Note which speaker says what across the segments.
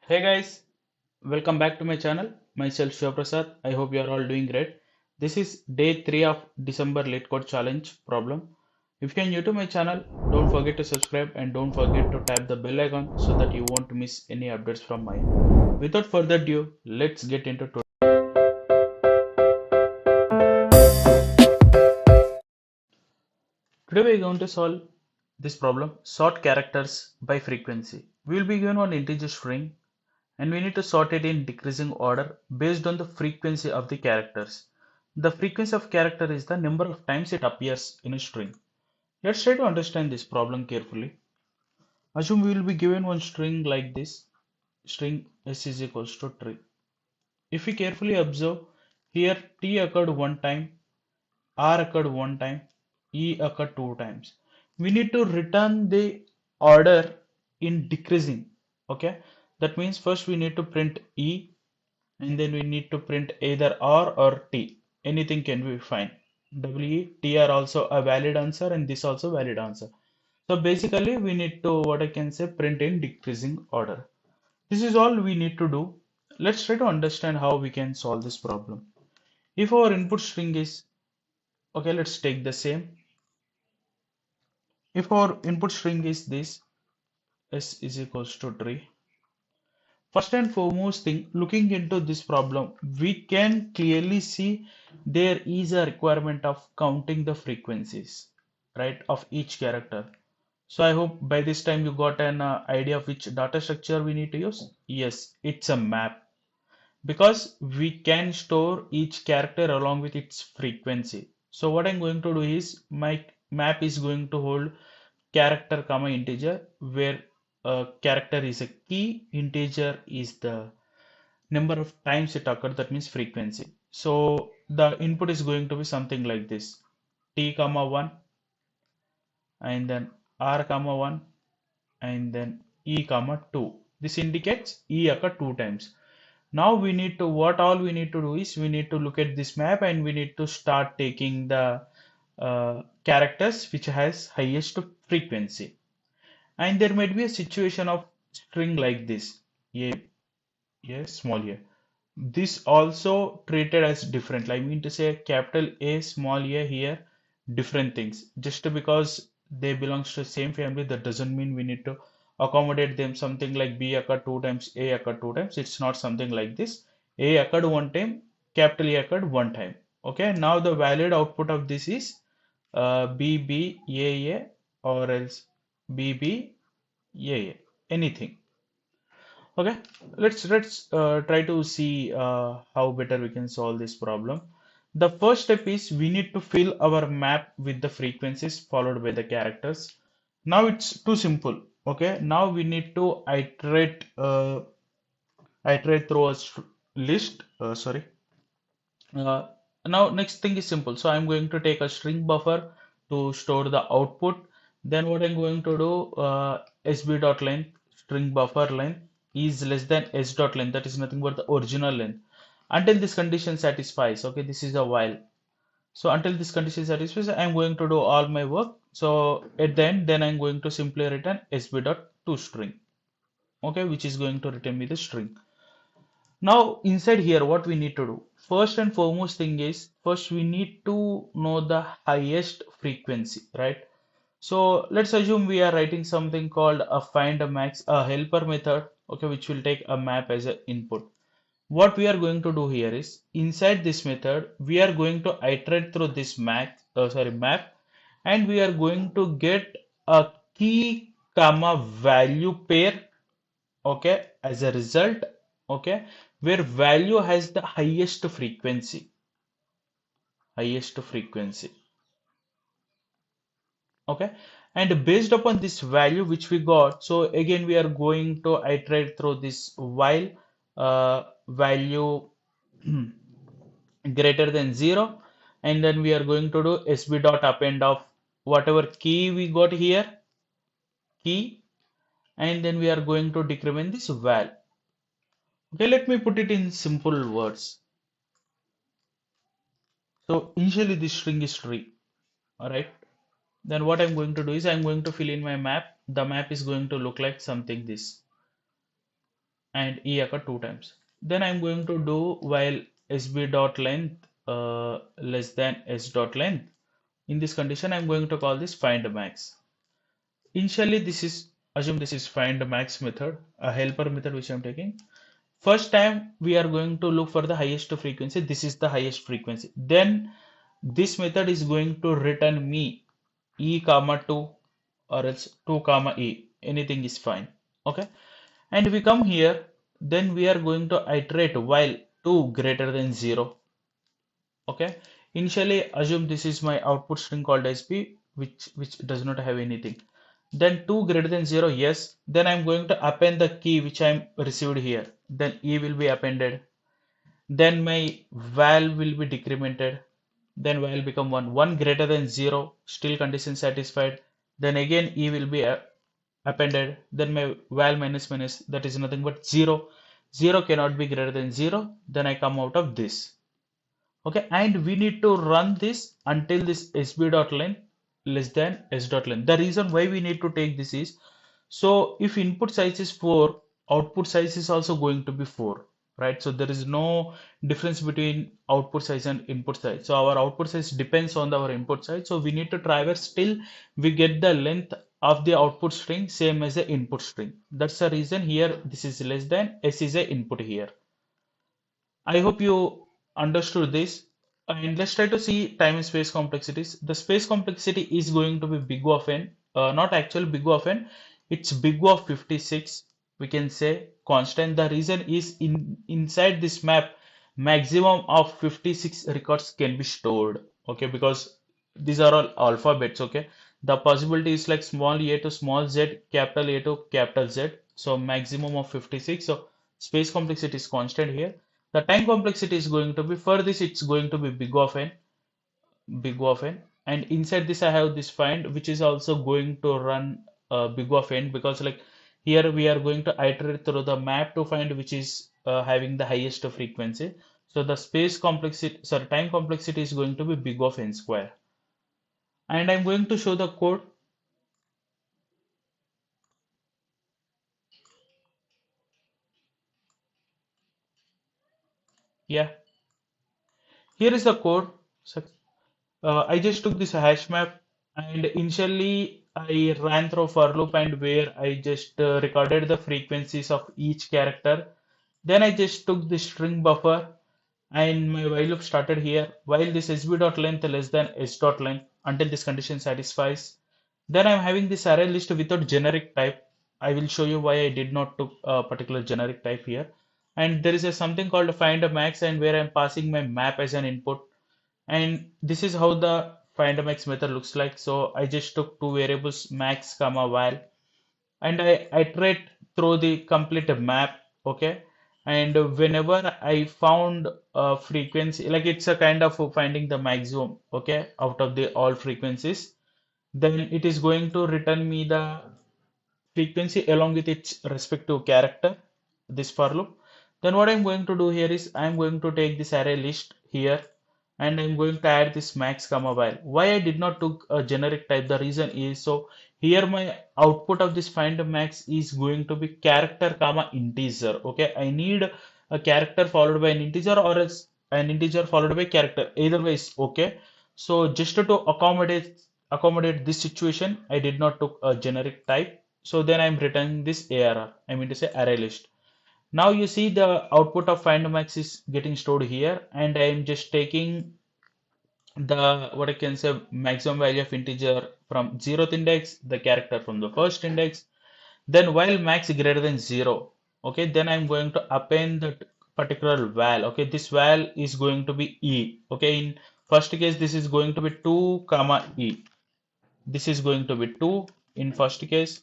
Speaker 1: Hey guys, welcome back to my channel. Myself Shivaprasad. I hope you are all doing great. This is day 3 of December Leetcode challenge problem. If you are new to my channel, don't forget to subscribe and don't forget to tap the bell icon so that you won't miss any updates from my end. Without further ado, let's get into today. Today we are going to solve this problem, sort characters by frequency. We will be given one integer string and we need to sort it in decreasing order based on the frequency of the characters. The frequency of character is the number of times it appears in a string. Let's try to understand this problem carefully. Assume we will be given one string like this, string s is equals to tree. If we carefully observe, here t occurred one time, r occurred one time, e occurred two times. We need to return the order in decreasing. Okay, that means first we need to print e, and then we need to print either R or T. Anything can be fine. W, T are also a valid answer and this also valid answer. So basically we need to, what I can say, print in decreasing order. This is all we need to do. Let's try to understand how we can solve this problem. If our input string is, okay, let's take the same. If our input string is this, S is equals to tree. First and foremost thing, looking into this problem, we can clearly see there is a requirement of counting the frequencies, right, of each character. So I hope by this time you got an idea of which data structure we need to use. Yes, it's a map because we can store each character along with its frequency. So what I'm going to do is my map is going to hold character comma integer where character is a key, integer is the number of times it occurred, that means frequency. So the input is going to be something like this: t comma 1 and then r comma 1 and then e comma 2. This indicates e occurred two times. Now we need to, what all we need to do is we need to look at this map and we need to start taking the characters which has highest frequency. And there might be a situation of string like this, a small a. This also treated as different. I mean to say capital A, small a here, different things. Just because they belongs to same family, that doesn't mean we need to accommodate them. Something like B occurred two times, A occurred two times. It's not something like this. A occurred one time, capital A occurred one time. Okay, now the valid output of this is BB, or else BB, anything. Okay, let's try to see how better we can solve this problem. The first step is we need to fill our map with the frequencies followed by the characters. Now it's too simple. Okay, now we need to iterate through a list. Sorry. Uh, Now next thing is simple. So I'm going to take a string buffer to store the output. Then what I'm going to do, sb.length string buffer length is less than s dot length. That is nothing but the original length. Until this condition satisfies. Okay, this is a while. So until this condition satisfies, I'm going to do all my work. So at the end, then I'm going to simply return sb.toString. Okay, which is going to return me the string. Now inside here, what we need to do? First and foremost thing is, first we need to know the highest frequency, right? So let's assume we are writing something called a find a max, a helper method, okay, which will take a map as an input. What we are going to do here is, inside this method, we are going to iterate through this map, and we are going to get a key comma value pair, okay, as a result, okay, where value has the highest frequency, okay, and based upon this value which we got, so again we are going to iterate through this while value greater than 0, and then we are going to do sb dot append of whatever key we got here, key, and then we are going to decrement this val. Okay, let me put it in simple words. So initially this string is tree, all right. Then what I'm going to do is I'm going to fill in my map. The map is going to look like something this. and e occur two times. Then I'm going to do while sb dot length less than s dot length. In this condition, I'm going to call this find max. Initially, assume this is find max method, a helper method which I'm taking. First time we are going to look for the highest frequency. This is the highest frequency. Then this method is going to return me e comma 2 or else 2 comma e. Anything is fine. Okay. And we come here, then we are going to iterate while 2 greater than 0. Okay. Initially assume this is my output string called sp, which does not have anything. Then 2 greater than 0, yes. Then I'm going to append the key which I'm received here. Then e will be appended. Then my val will be decremented. Then val become 1. 1 greater than 0, still condition satisfied. Then again e will be appended. Then my val minus minus, that is nothing but 0. 0 cannot be greater than 0. Then I come out of this. Okay, and we need to run this until this sb.len less than s.len. The reason why we need to take this is, so if input size is 4, output size is also going to be 4, right? So there is no difference between output size and input size. So our output size depends on our input size. So we need to traverse till we get the length of the output string same as the input string. That's the reason here this is less than, s is a input here. I hope you understood this. And let's try to see time and space complexities. The space complexity is going to be big O of n, not actual big O of n. It's big O of 56. We can say constant. The reason is inside this map, maximum of 56 records can be stored. Okay, because these are all alphabets. Okay, the possibility is like small a to small z, capital A to capital Z. So maximum of 56. So space complexity is constant here. The time complexity is going to be, for this it's going to be big O of n, and inside this I have this find which is also going to run big O of n, because like here we are going to iterate through the map to find which is having the highest frequency. So the space complexity, sorry, time complexity is going to be big O of n square. And I'm going to show the code. Yeah, here is the code. So I just took this hash map, and initially I ran through for loop, and where I just recorded the frequencies of each character. Then I just took the string buffer, and my while loop started here while this sb.length less than s.length until this condition satisfies. Then I'm having this array list without generic type. I will show you why I did not took a particular generic type here. And there is a something called find a max, and where I'm passing my map as an input. And this is how the find max method looks like. So I just took two variables max comma val, and I iterate through the complete map. Okay, and whenever I found a frequency, like it's a kind of finding the maximum, okay, out of the all frequencies, then it is going to return me the frequency along with its respective character, this for loop. Then what I'm going to do here is I'm going to take this array list here, and I'm going to add this max comma val. Why I did not took a generic type, the reason is, so here my output of this find max is going to be character comma integer. Okay, I need a character followed by an integer, or else an integer followed by character. Either way is okay. So just to accommodate this situation, I did not took a generic type. So then I'm returning this ARR. I mean to say array list. Now you see the output of find max is getting stored here, and I'm just taking the, what I can say, maximum value of integer from 0th index, the character from the first index. Then while max greater than 0, okay, then I'm going to append that particular val. Okay, this val is going to be e. Okay, in first case this is going to be 2 comma e. This is going to be 2 in first case.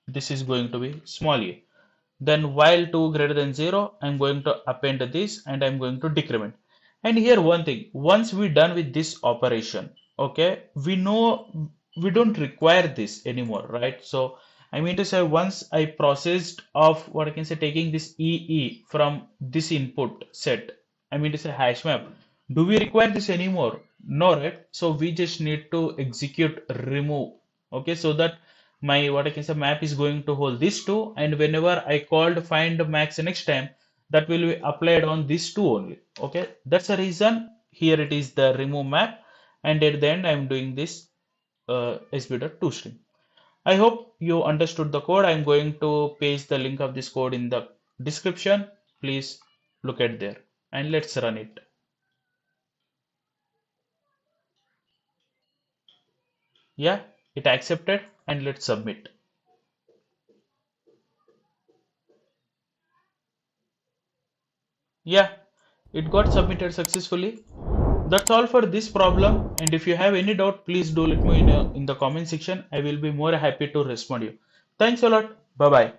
Speaker 1: This is going to be small e. Then while 2 greater than 0, I'm going to append this, and I'm going to decrement. And here one thing, once we done with this operation, okay, we know we don't require this anymore, right? So I mean to say, once I processed of, what I can say, taking this EE from this input set, I mean to say hash map, do we require this anymore? No, right? So we just need to execute remove, okay, so that my what I can say map is going to hold these two, and whenever I called find max next time, that will be applied on these two only. Okay, that's the reason here it is the remove map, and at the end I'm doing this sb.toString. I hope you understood the code. I'm going to paste the link of this code in the description. Please look at there and let's run it. Yeah, it accepted and let's submit. Yeah, it got submitted successfully. That's all for this problem. And if you have any doubt, please do let me know in the comment section. I will be more happy to respond you. Thanks a lot. Bye bye.